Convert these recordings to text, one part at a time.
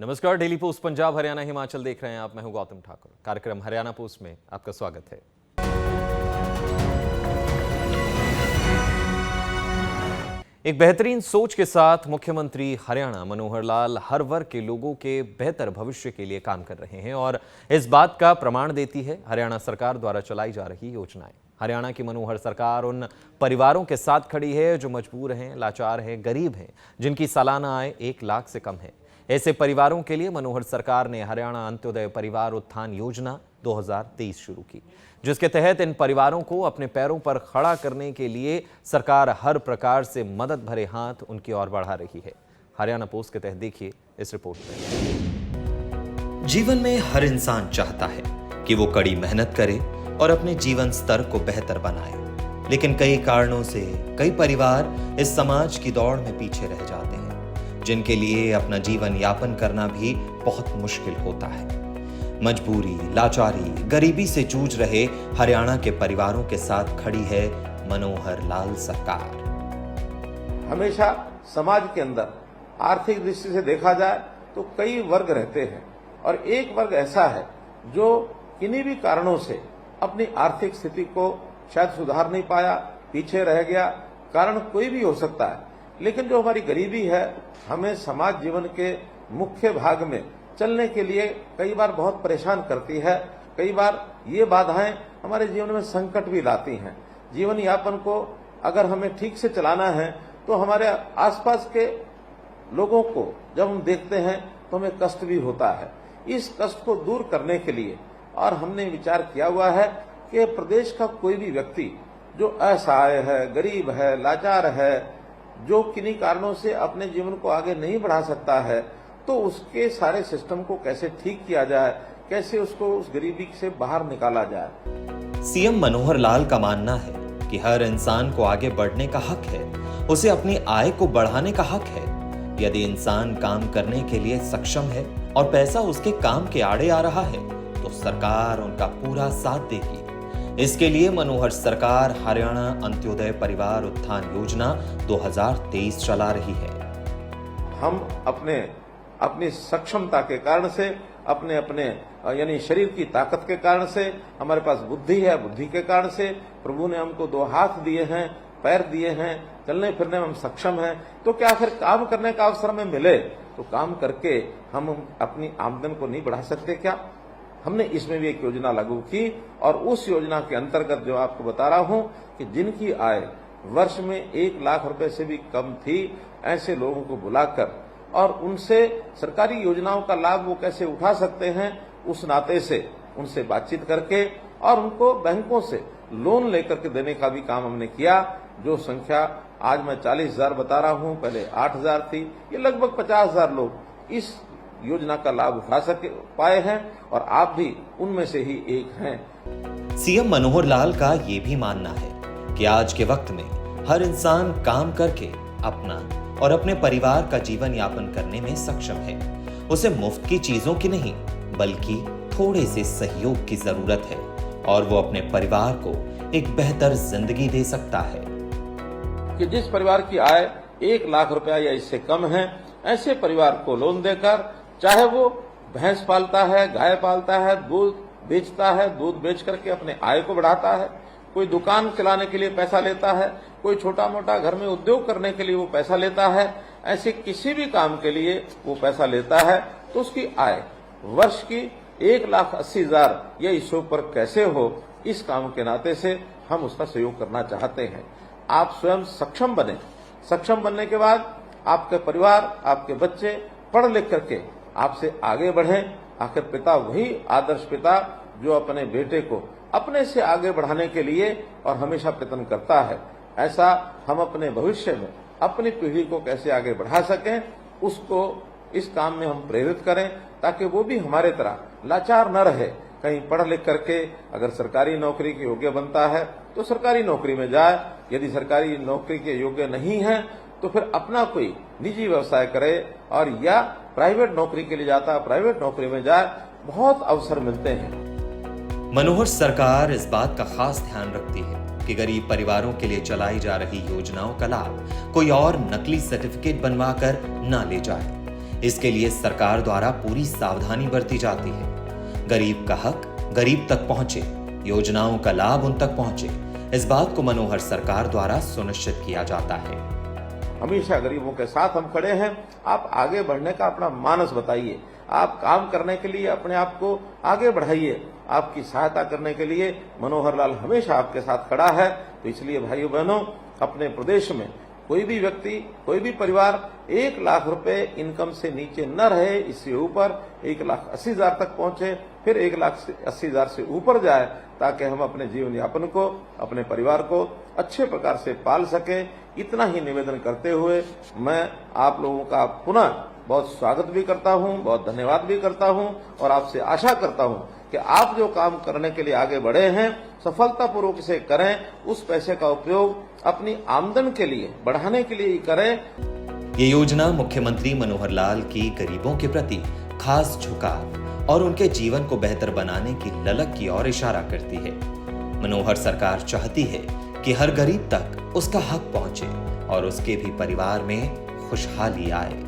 नमस्कार, daily post Punjab Haryana Himachal देख रहे हैं आप। मैं हूं गौतम ठाकुर। कार्यक्रम हरियाणा पोस्ट में आपका स्वागत है। एक बेहतरीन सोच के साथ मुख्यमंत्री हरियाणा मनोहर लाल हर वर्ग के लोगों के बेहतर भविष्य के लिए काम कर रहे हैं और इस बात का प्रमाण देती है हरियाणा सरकार द्वारा चलाई जा रही योजनाएं। हरियाणा की मनोहर सरकार उन परिवारों के साथ खड़ी है जो मजबूर हैं, लाचार हैं, गरीब हैं, जिनकी सालाना आय 1 लाख से कम है। ऐसे परिवारों के लिए मनोहर सरकार ने हरियाणा अंत्योदय परिवार उत्थान योजना 2023 शुरू की, जिसके तहत इन परिवारों को अपने पैरों पर खड़ा करने के लिए सरकार हर प्रकार से मदद भरे हाथ उनकी ओर बढ़ा रही है। हरियाणा पोस्ट के तहत देखिए इस रिपोर्ट में। जीवन में हर इंसान चाहता है कि वो कड़ी मेहनत करे और अपने जीवन स्तर को बेहतर बनाए, लेकिन कई कारणों से कई परिवार इस समाज की दौड़ में पीछे रह जाते हैं, जिनके लिए अपना जीवन यापन करना भी बहुत मुश्किल होता है। मजबूरी, लाचारी, गरीबी से जूझ रहे हरियाणा के परिवारों के साथ खड़ी है मनोहर लाल सरकार। हमेशा समाज के अंदर आर्थिक दृष्टि से देखा जाए तो कई वर्ग रहते हैं और एक वर्ग ऐसा है जो किन्हीं भी कारणों से अपनी आर्थिक स्थिति को शायद सुधार नहीं पाया, पीछे रह गया। कारण कोई भी हो सकता है, लेकिन जो हमारी गरीबी है हमें समाज जीवन के मुख्य भाग में चलने के लिए कई बार बहुत परेशान करती है। कई बार ये बाधाएं हमारे जीवन में संकट भी लाती हैं। जीवन यापन को अगर हमें ठीक से चलाना है तो हमारे आसपास के लोगों को जब हम देखते हैं तो हमें कष्ट भी होता है। इस कष्ट को दूर करने के लिए और हमने विचार किया हुआ है कि प्रदेश का कोई भी व्यक्ति जो असहाय है, गरीब है, लाचार है, जो किन्हीं कारणों से अपने जीवन को आगे नहीं बढ़ा सकता है, तो उसके सारे सिस्टम को कैसे ठीक किया जाए, कैसे उसको उस गरीबी से बाहर निकाला जाए। सीएम मनोहर लाल का मानना है कि हर इंसान को आगे बढ़ने का हक है, उसे अपनी आय को बढ़ाने का हक है। यदि इंसान काम करने के लिए सक्षम है और पैसा उसके काम के आड़े आ रहा है तो सरकार उनका पूरा साथ देगी। इसके लिए मनोहर सरकार हरियाणा अंत्योदय परिवार उत्थान योजना 2023 चला रही है। हम अपनी सक्षमता के कारण से, अपने यानी शरीर की ताकत के कारण से, हमारे पास बुद्धि है, बुद्धि के कारण से प्रभु ने हमको 2 हाथ दिए हैं, पैर दिए हैं, चलने फिरने में हम सक्षम हैं, तो क्या फिर काम करने का अवसर हमें मिले तो काम करके हम अपनी आमदन को नहीं बढ़ा सकते क्या? हमने इसमें भी एक योजना लागू की और उस योजना के अंतर्गत जो आपको बता रहा हूं कि जिनकी आय वर्ष में 1 लाख रुपए से भी कम थी, ऐसे लोगों को बुलाकर और उनसे सरकारी योजनाओं का लाभ वो कैसे उठा सकते हैं, उस नाते से उनसे बातचीत करके और उनको बैंकों से लोन लेकर के देने का भी काम हमने किया। जो संख्या आज मैं 40,000 बता रहा हूं, पहले 8,000 थी। ये लगभग 50,000 लोग इस योजना का लाभ उठा पाए हैं और आप भी उनमें से ही एक हैं। सीएम मनोहर लाल का ये भी मानना है कि आज के वक्त में हर इंसान काम करके अपना और अपने परिवार का जीवन यापन करने में सक्षम है। उसे मुफ्त की चीजों की नहीं बल्कि थोड़े से सहयोग की जरूरत है और वो अपने परिवार को एक बेहतर जिंदगी दे सकता है। कि जिस परिवार की आय 1 लाख रुपया या इससे कम है, ऐसे परिवार को लोन देकर, चाहे वो भैंस पालता है, गाय पालता है, दूध बेचता है, दूध बेच करके अपने आय को बढ़ाता है, कोई दुकान चलाने के लिए पैसा लेता है, कोई छोटा मोटा घर में उद्योग करने के लिए वो पैसा लेता है, ऐसे किसी भी काम के लिए वो पैसा लेता है, तो उसकी आय वर्ष की 1,80,000 या इससे ऊपर कैसे हो, इस काम के नाते से हम उसका सहयोग करना चाहते हैं। आप स्वयं सक्षम बने। सक्षम बनने के बाद आपके परिवार, आपके बच्चे पढ़ लिख करके आपसे आगे बढ़ें। आखिर पिता वही आदर्श पिता जो अपने बेटे को अपने से आगे बढ़ाने के लिए और हमेशा प्रयत्न करता है। ऐसा हम अपने भविष्य में अपनी पीढ़ी को कैसे आगे बढ़ा सकें, उसको इस काम में हम प्रेरित करें, ताकि वो भी हमारे तरह लाचार न रहे। कहीं पढ़ लिख करके अगर सरकारी नौकरी के योग्य बनता है तो सरकारी नौकरी में जाए, यदि सरकारी नौकरी के योग्य नहीं है तो फिर अपना कोई निजी व्यवसाय करे और या प्राइवेट नौकरी के लिए जाता है, प्राइवेट नौकरी में जाए। बहुत अवसर मिलते हैं। मनोहर सरकार इस बात का खास ध्यान रखती है कि गरीब परिवारों के लिए चलाई जा रही योजनाओं का लाभ कोई और नकली सर्टिफिकेट बनवाकर न ले जाए। इसके लिए सरकार द्वारा पूरी सावधानी बरती जाती है। गरीब का हक गरीब तक पहुंचे, योजनाओं का लाभ उन तक पहुंचे, इस बात को मनोहर सरकार द्वारा सुनिश्चित किया जाता है। हमेशा गरीबों के साथ हम खड़े हैं। आप आगे बढ़ने का अपना मानस बताइए, आप काम करने के लिए अपने आप को आगे बढ़ाइए। आपकी सहायता करने के लिए मनोहर लाल हमेशा आपके साथ खड़ा है। तो इसलिए भाइयों बहनों, अपने प्रदेश में कोई भी व्यक्ति, कोई भी परिवार 1 लाख रुपए इनकम से नीचे न रहे, इससे ऊपर 1,80,000 तक पहुंचे, फिर 1,80,000 से ऊपर जाए, ताकि हम अपने जीवन यापन को, अपने परिवार को अच्छे प्रकार से पाल सके। इतना ही निवेदन करते हुए मैं आप लोगों का पुनः बहुत स्वागत भी करता हूं, बहुत धन्यवाद भी करता हूं और आपसे आशा करता हूं कि आप जो काम करने के लिए आगे बढ़े हैं, सफलतापूर्वक इसे करें। उस पैसे का उपयोग अपनी आमदन के लिए बढ़ाने के लिए ही करें। ये योजना मुख्यमंत्री मनोहर लाल की गरीबों के प्रति खास झुकाव और उनके जीवन को बेहतर बनाने की ललक की ओर इशारा करती है। मनोहर सरकार चाहती है कि हर गरीब तक उसका हक पहुंचे और उसके भी परिवार में खुशहाली आए।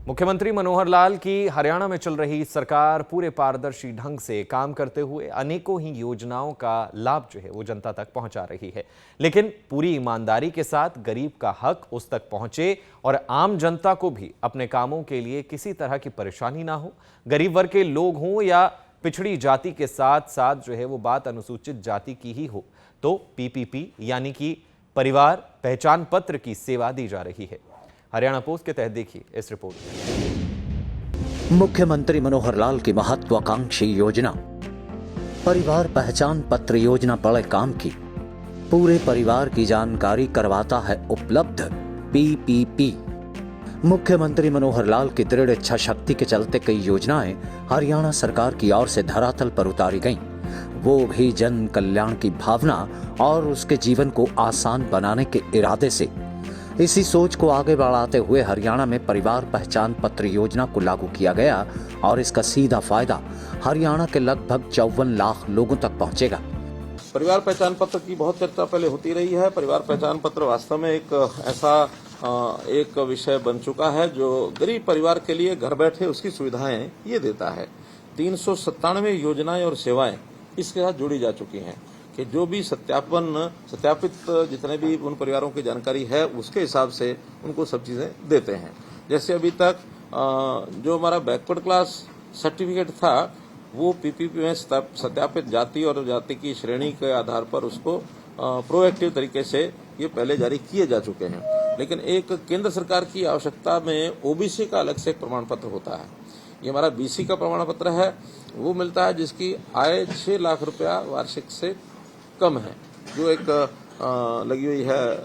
मुख्यमंत्री मनोहर लाल की हरियाणा में चल रही सरकार पूरे पारदर्शी ढंग से काम करते हुए अनेकों ही योजनाओं का लाभ जो है वो जनता तक पहुंचा रही है, लेकिन पूरी ईमानदारी के साथ गरीब का हक उस तक पहुंचे और आम जनता को भी अपने कामों के लिए किसी तरह की परेशानी ना हो। गरीब वर्ग के लोग हों या पिछड़ी जाति के साथ साथ जो है वो बात अनुसूचित जाति की ही हो, तो PPP यानी कि परिवार पहचान पत्र की सेवा दी जा रही है। हरियाणा पोस्ट के तहत देखिए इस रिपोर्ट। मुख्यमंत्री मनोहर लाल की महत्वाकांक्षी योजना परिवार पहचान पत्र योजना बड़े काम की, पूरे परिवार की जानकारी करवाता है उपलब्ध PPP। मुख्यमंत्री मनोहर लाल की दृढ़ इच्छा शक्ति के चलते कई योजनाएं हरियाणा सरकार की ओर से धरातल पर उतारी गईं, वो भी जन कल्याण की भावना और उसके जीवन को आसान बनाने के इरादे से। इसी सोच को आगे बढ़ाते हुए हरियाणा में परिवार पहचान पत्र योजना को लागू किया गया और इसका सीधा फायदा हरियाणा के लगभग 54 लाख लोगों तक पहुंचेगा। परिवार पहचान पत्र की बहुत चर्चा पहले होती रही है। परिवार पहचान पत्र वास्तव में एक ऐसा एक विषय बन चुका है जो गरीब परिवार के लिए घर बैठे उसकी सुविधाएं ये देता है। 397 योजनाएं और सेवाएं इसके साथ जुड़ी जा चुकी हैं कि जो भी सत्यापित जितने भी उन परिवारों की जानकारी है उसके हिसाब से उनको सब चीजें देते हैं। जैसे अभी तक जो हमारा बैकवर्ड क्लास सर्टिफिकेट था वो PPP में सत्यापित जाति और जाति की श्रेणी के आधार पर उसको प्रोएक्टिव तरीके से ये पहले जारी किए जा चुके हैं, लेकिन एक केंद्र सरकार की आवश्यकता में OBC का अलग से एक प्रमाण पत्र होता है। ये हमारा BC का प्रमाण पत्र है, वो मिलता है जिसकी आय 6 लाख रुपया वार्षिक से कम है, जो एक लगी हुई है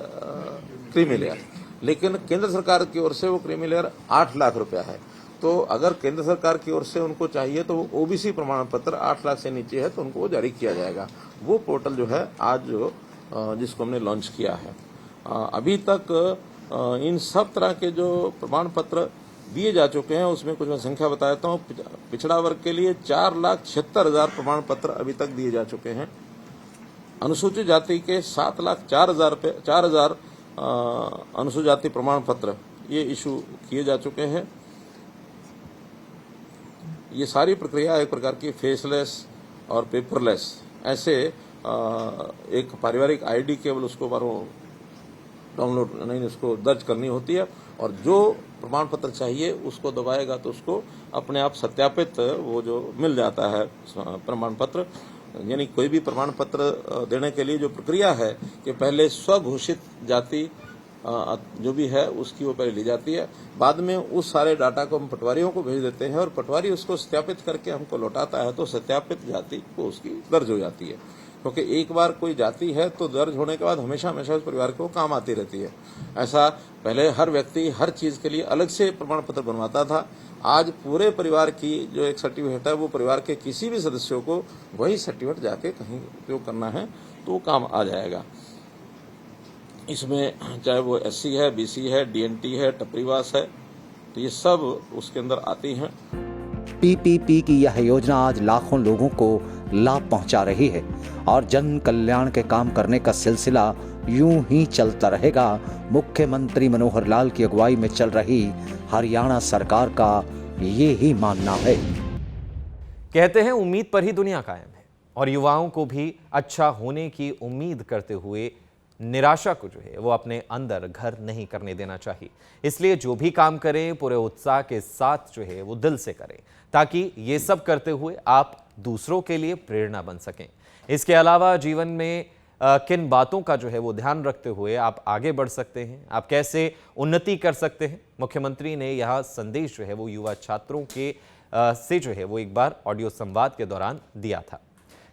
क्रीमी लेयर, लेकिन केंद्र सरकार की ओर से वो क्रीमी लेयर 8 लाख रुपया है। तो अगर केंद्र सरकार की ओर से उनको चाहिए तो OBC प्रमाण पत्र 8 लाख से नीचे है तो उनको वो जारी किया जाएगा। वो पोर्टल जो है आज जो जिसको हमने लॉन्च किया है, अभी तक इन सब तरह के जो प्रमाण पत्र दिए जा चुके हैं उसमें कुछ मैं संख्या बता देता हूँ। पिछड़ा वर्ग के लिए 4,76,000 प्रमाण पत्र अभी तक दिए जा चुके हैं। अनुसूचित जाति के 7,04,000 अनुसूचित जाति प्रमाण पत्र ये इशू किए जा चुके हैं। ये सारी प्रक्रिया एक प्रकार की फेसलेस और पेपरलेस, ऐसे एक पारिवारिक ID केवल उसको डाउनलोड नहीं उसको दर्ज करनी होती है और जो प्रमाण पत्र चाहिए उसको दबाएगा तो उसको अपने आप सत्यापित वो जो मिल जाता है प्रमाण पत्र। यानी कोई भी प्रमाण पत्र देने के लिए जो प्रक्रिया है कि पहले स्वघोषित जाति जो भी है उसकी वो पहले ली जाती है, बाद में उस सारे डाटा को हम पटवारियों को भेज देते हैं और पटवारी उसको सत्यापित करके हमको लौटाता है, तो सत्यापित जाति को उसकी दर्ज हो जाती है। क्योंकि एक बार कोई जाति है तो दर्ज होने के बाद हमेशा हमेशा उस परिवार को काम आती रहती है। ऐसा पहले हर व्यक्ति हर चीज के लिए अलग से प्रमाण पत्र बनवाता था, आज पूरे परिवार की जो एक सर्टिफिकेट है वो परिवार के किसी भी सदस्यों को वही सर्टिफिकेट जाके कहीं उपयोग करना है तो वो काम आ जाएगा। इसमें चाहे वो SC है, BC है, DNT है, टपरीवास है, तो ये सब उसके अंदर आती हैं। PPP की यह योजना आज लाखों लोगों को लाभ पहुंचा रही है और जन कल्याण के काम करने का सिलसिला यूं ही चलता रहेगा मुख्यमंत्री मनोहर लाल की अगुवाई में चल रही हरियाणा सरकार का ये ही मानना है। कहते हैं उम्मीद पर ही दुनिया कायम है और युवाओं को भी अच्छा होने की उम्मीद करते हुए निराशा को जो है वो अपने अंदर घर नहीं करने देना चाहिए। इसलिए जो भी काम करें पूरे उत्साह के साथ जो है वो दिल से करें, ताकि ये सब करते हुए आप दूसरों के लिए प्रेरणा बन सकें। इसके अलावा जीवन में किन बातों का जो है वो ध्यान रखते हुए आप आगे बढ़ सकते हैं, आप कैसे उन्नति कर सकते हैं, मुख्यमंत्री ने यह संदेश जो है वो युवा छात्रों के से जो है वो एक बार ऑडियो संवाद के दौरान दिया था,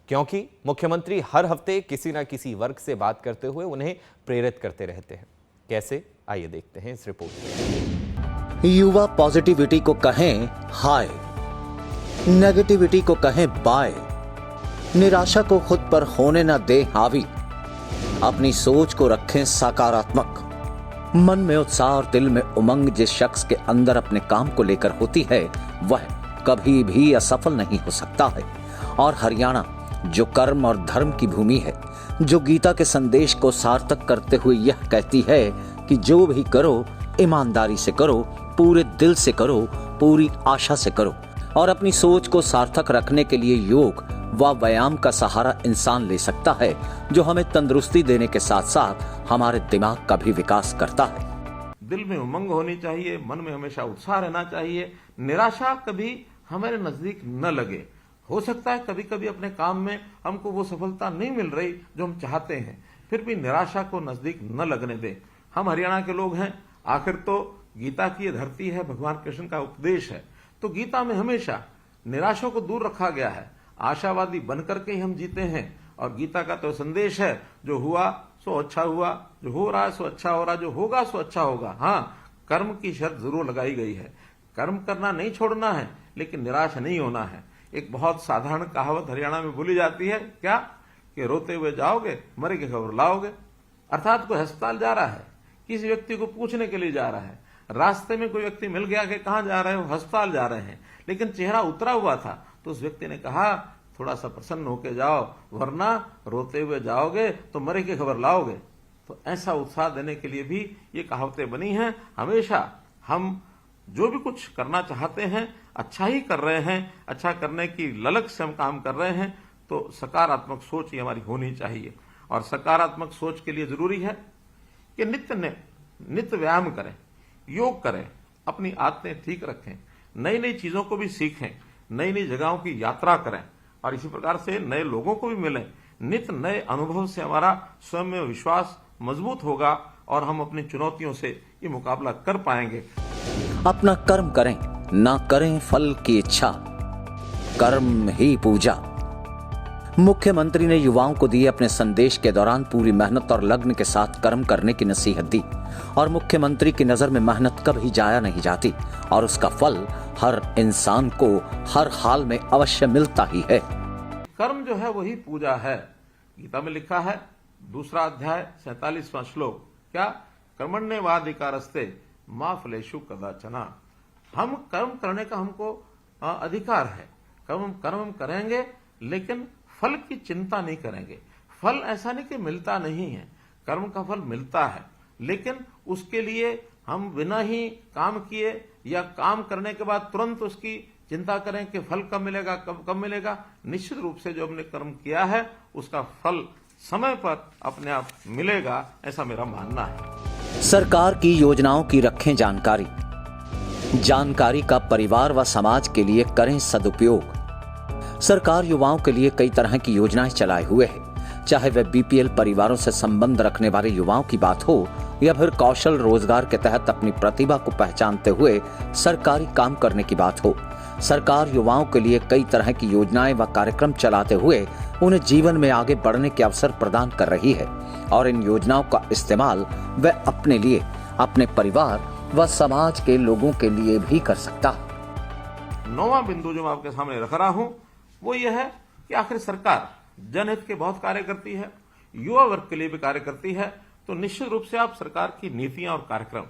क्योंकि मुख्यमंत्री हर हफ्ते किसी न किसी वर्ग से बात करते हुए उन्हें प्रेरित करते रहते हैं। कैसे, आइए देखते हैं इस रिपोर्ट में। युवा पॉजिटिविटी को कहें हाय, नेगेटिविटी को कहें बाय, निराशा को खुद पर होने न दे हावी, अपनी सोच को रखें सकारात्मक। मन में उत्साह और दिल में उमंग जिस शख्स के अंदर अपने काम को लेकर होती है वह कभी भी असफल नहीं हो सकता है। और हरियाणा जो कर्म और धर्म की भूमि है, जो गीता के संदेश को सार्थक करते हुए यह कहती है कि जो भी करो ईमानदारी से करो, पूरे दिल से करो, पूरी आशा से करो। और अपनी सोच को सार्थक रखने के लिए योग व व्यायाम का सहारा इंसान ले सकता है, जो हमें तंदुरुस्ती देने के साथ साथ हमारे दिमाग का भी विकास करता है। दिल में उमंग होनी चाहिए, मन में हमेशा उत्साह रहना चाहिए। निराशा कभी हमारे नजदीक न लगे। हो सकता है कभी कभी अपने काम में हमको वो सफलता नहीं मिल रही जो हम चाहते हैं, फिर भी निराशा को नजदीक न लगने दें। हम हरियाणा के लोग हैं, आखिर तो गीता की धरती है, भगवान कृष्ण का उपदेश है। तो गीता में हमेशा निराशा को दूर रखा गया है, आशावादी बनकर के ही हम जीते हैं। और गीता का तो संदेश है, जो हुआ सो अच्छा हुआ, जो हो रहा है सो अच्छा हो रहा, जो होगा सो अच्छा होगा। हाँ, कर्म की शर्त जरूर लगाई गई है, कर्म करना नहीं छोड़ना है, लेकिन निराश नहीं होना है। एक बहुत साधारण कहावत हरियाणा में बोली जाती है, क्या कि रोते हुए जाओगे मरे की खबर लाओगे। अर्थात कोई अस्पताल जा रहा है, किसी व्यक्ति को पूछने के लिए जा रहा है, रास्ते में कोई व्यक्ति मिल गया कि कहां जा रहे हो, अस्पताल जा रहे हैं, लेकिन चेहरा उतरा हुआ था, तो उस व्यक्ति ने कहा थोड़ा सा प्रसन्न होकर जाओ, वरना रोते हुए जाओगे तो मरे की खबर लाओगे। तो ऐसा उत्साह देने के लिए भी ये कहावतें बनी हैं। हमेशा हम जो भी कुछ करना चाहते हैं अच्छा ही कर रहे हैं, अच्छा करने की ललक से हम काम कर रहे हैं, तो सकारात्मक सोच ही हमारी होनी चाहिए। और सकारात्मक सोच के लिए जरूरी है कि नित्य व्यायाम करें, योग करें, अपनी आदतें ठीक रखें, नई नई चीजों को भी सीखें, नई नई जगहों की यात्रा करें और इसी प्रकार से नए लोगों को भी मिलें। नित्य नए अनुभव से हमारा स्वयं में विश्वास मजबूत होगा और हम अपनी चुनौतियों से ये मुकाबला कर पाएंगे। अपना कर्म करें, ना करें फल की इच्छा, कर्म ही पूजा। मुख्यमंत्री ने युवाओं को दिए अपने संदेश के दौरान पूरी मेहनत और लग्न के साथ कर्म करने की नसीहत दी। और मुख्यमंत्री की नजर में मेहनत कभी जाया नहीं जाती और उसका फल हर इंसान को हर हाल में अवश्य मिलता ही है। कर्म जो है वही पूजा है। गीता में लिखा है, 2 अध्याय 47वां श्लोक, क्या कर्मण्येवाधिकारस्ते मा फलेषु कदाचन। हम कर्म करने का हमको अधिकार है, कर्म करेंगे, लेकिन फल की चिंता नहीं करेंगे। फल ऐसा नहीं कि मिलता नहीं है, कर्म का फल मिलता है, लेकिन उसके लिए हम बिना ही काम किए या काम करने के बाद तुरंत उसकी चिंता करें कि फल कब मिलेगा, कब मिलेगा। निश्चित रूप से जो हमने कर्म किया है उसका फल समय पर अपने आप मिलेगा, ऐसा मेरा मानना है। सरकार की योजनाओं की रखें जानकारी, जानकारी का परिवार व समाज के लिए करें सदुपयोग। सरकार युवाओं के लिए कई तरह की योजनाएं चलाए हुए है, चाहे वह बीपीएल परिवारों से संबंध रखने वाले युवाओं की बात हो या फिर कौशल रोजगार के तहत अपनी प्रतिभा को पहचानते हुए सरकारी काम करने की बात हो। सरकार युवाओं के लिए कई तरह की योजनाएं व कार्यक्रम चलाते हुए उन्हें जीवन में आगे बढ़ने के अवसर प्रदान कर रही है और इन योजनाओं का इस्तेमाल वह अपने लिए, अपने परिवार व समाज के लोगों के लिए भी कर सकता है। 9वां बिंदु जो मैं आपके सामने रख रहा हूं वो ये है कि आखिर सरकार जनहित के बहुत कार्य करती है, युवा वर्ग के लिए भी कार्य करती है, तो निश्चित रूप से आप सरकार की नीतियां और कार्यक्रम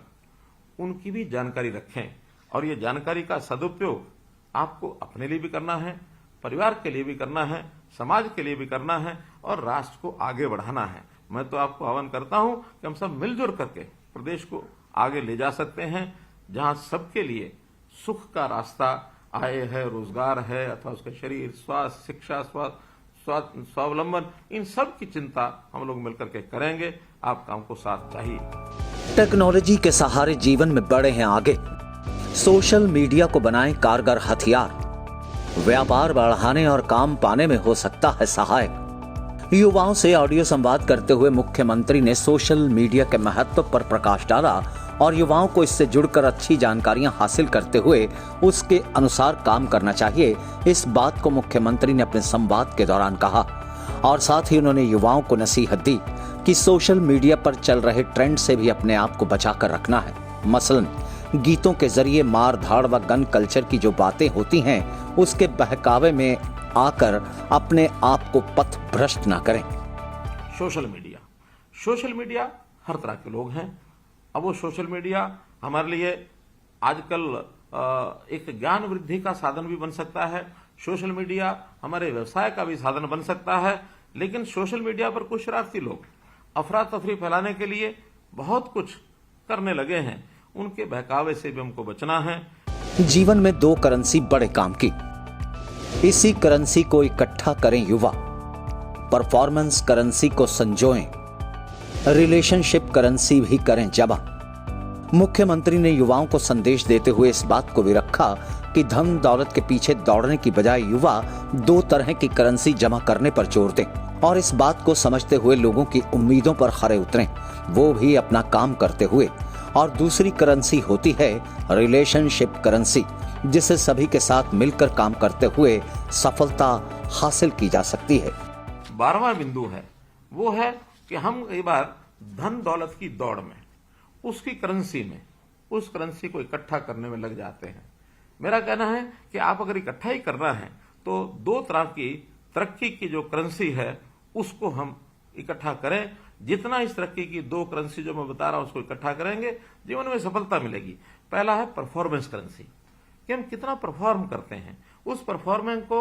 उनकी भी जानकारी रखें और ये जानकारी का सदुपयोग आपको अपने लिए भी करना है, परिवार के लिए भी करना है, समाज के लिए भी करना है और राष्ट्र को आगे बढ़ाना है। मैं तो आपको आह्वान करता हूं कि हम सब मिलजुल करके प्रदेश को आगे ले जा सकते हैं, जहां सबके लिए सुख का रास्ता, आय है, रोजगार है, अथवा उसका शरीर, स्वास्थ्य, शिक्षा, स्वावलंबन, इन सब की चिंता हम लोग मिलकर के करेंगे। आपका हमको साथ चाहिए। टेक्नोलॉजी के सहारे जीवन में बढ़े हैं आगे। सोशल मीडिया को बनाएं कारगर हथियार। व्यापार बढ़ाने और काम पाने में हो सकता है सहायक। युवाओं से ऑडियो संवाद करते हुए मुख्यमंत्री ने सोशल मीडिया के महत्व पर प्रकाश डाला और युवाओं को इससे जुड़कर अच्छी जानकारियां हासिल करते हुए उसके अनुसार काम करना चाहिए, इस बात को मुख्यमंत्री ने अपने संवाद के दौरान कहा। और साथ ही उन्होंने युवाओं को नसीहत दी कि सोशल मीडिया पर चल रहे ट्रेंड से भी अपने आप को बचाकर रखना है। मसलन गीतों के जरिए मार धाड़ व गन कल्चर की जो बातें होती हैं, उसके बहकावे में आकर अपने आप को पथ भ्रष्ट ना करें। सोशल मीडिया हर तरह के लोग हैं। अब वो सोशल मीडिया हमारे लिए आजकल एक ज्ञान वृद्धि का साधन भी बन सकता है। सोशल मीडिया हमारे व्यवसाय का भी साधन बन सकता है। लेकिन सोशल मीडिया पर कुछ शरारती लोग अफरा तफरी फैलाने के लिए बहुत कुछ करने लगे हैं। उनके बहकावे से भी हमको बचना है। जीवन में दो करेंसी बड़े काम की, इसी करेंसी को इकट्ठा करें युवा। परफॉर्मेंस करेंसी को संजोएं, रिलेशनशिप करेंसी भी करें जमा। मुख्यमंत्री ने युवाओं को संदेश देते हुए इस बात को भी रखा कि धन दौलत के पीछे दौड़ने की बजाय युवा दो तरह की करेंसी जमा करने पर जोर दें और इस बात को समझते हुए लोगों की उम्मीदों पर खरे उतरें, वो भी अपना काम करते हुए। और दूसरी करेंसी होती है रिलेशनशिप करेंसी, जिसे सभी के साथ मिलकर काम करते हुए सफलता हासिल की जा सकती है। 12वां बिंदु है वो है कि हम कई बार धन दौलत की दौड़ में उसकी करेंसी में उस करेंसी को इकट्ठा करने में लग जाते हैं। मेरा कहना है कि आप अगर इकट्ठा ही करना है तो दो तरह की तरक्की की जो करेंसी है उसको हम इकट्ठा करें। जितना इस तरक्की की दो करेंसी जो मैं बता रहा हूं उसको इकट्ठा करेंगे, जीवन में सफलता मिलेगी। पहला है परफॉर्मेंस करेंसी, कि हम कितना परफॉर्म करते हैं। उस परफॉर्मेंस को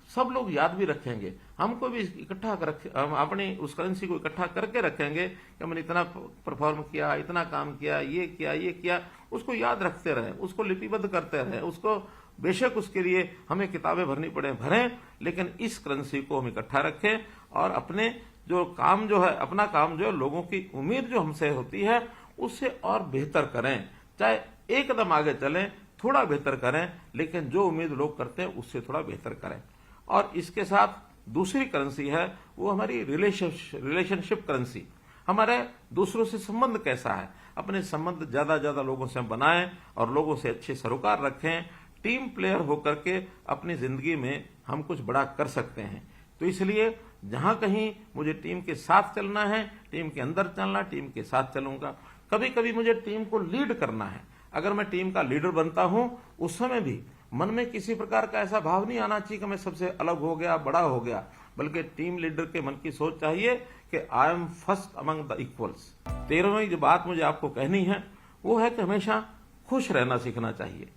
सब लोग याद भी रखेंगे, हमको भी इकट्ठा कर, हम अपनी उस करेंसी को इकट्ठा करके रखेंगे कि हमने इतना परफॉर्म किया, इतना काम किया, ये किया, उसको याद रखते रहें, उसको लिपिबद्ध करते रहें। उसको बेशक उसके लिए हमें किताबें भरनी पड़े भरें, लेकिन इस करेंसी को हम इकट्ठा रखें और अपने जो काम जो है, अपना काम जो है, लोगों की उम्मीद जो हमसे होती है उससे और बेहतर करें। चाहे एक कदम आगे चलें, थोड़ा बेहतर करें, लेकिन जो उम्मीद लोग करते हैं उससे थोड़ा बेहतर करें। और इसके साथ दूसरी करेंसी है वो हमारी रिलेशनशिप करेंसी। हमारे दूसरों से संबंध कैसा है, अपने संबंध ज्यादा लोगों से बनाएं और लोगों से अच्छे सरोकार रखें। टीम प्लेयर होकर के अपनी जिंदगी में हम कुछ बड़ा कर सकते हैं। तो इसलिए जहां कहीं मुझे टीम के साथ चलना है, टीम के अंदर चलना, टीम के साथ चलूंगा। कभी कभी मुझे टीम को लीड करना है, अगर मैं टीम का लीडर बनता हूं उस समय भी मन में किसी प्रकार का ऐसा भाव नहीं आना चाहिए कि मैं सबसे अलग हो गया, बड़ा हो गया, बल्कि टीम लीडर के मन की सोच चाहिए कि I am first among the equals. 13वीं जो बात मुझे आपको कहनी है वो है कि हमेशा खुश रहना सीखना चाहिए।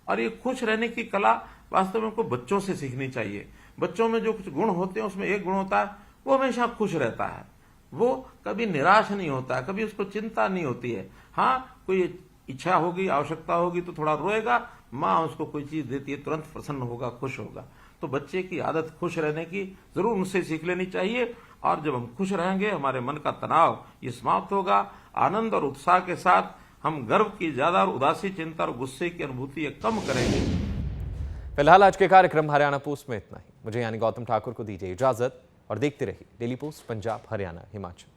और ये खुश रहने की कला वास्तव में हमको बच्चों से सीखनी चाहिए। बच्चों में जो कुछ गुण होते हैं उसमें एक गुण होता है वो हमेशा खुश रहता है, वो कभी निराश नहीं होता है, कभी उसको चिंता नहीं होती है। हाँ, कोई इच्छा होगी, आवश्यकता होगी तो थोड़ा रोएगा, माँ उसको कोई चीज देती है तुरंत प्रसन्न होगा, खुश होगा। तो बच्चे की आदत खुश रहने की जरूर उनसे सीख लेनी चाहिए। और जब हम खुश रहेंगे हमारे मन का तनाव ये समाप्त होगा। आनंद और उत्साह के साथ हम गर्व की ज्यादा और उदासी, चिंता और गुस्से की अनुभूति कम करेंगे। फिलहाल आज के कार्यक्रम हरियाणा पोस्ट में इतना ही। मुझे यानी गौतम ठाकुर को दीजिए इजाजत और देखते रहिए डेली पोस्ट पंजाब, हरियाणा, हिमाचल।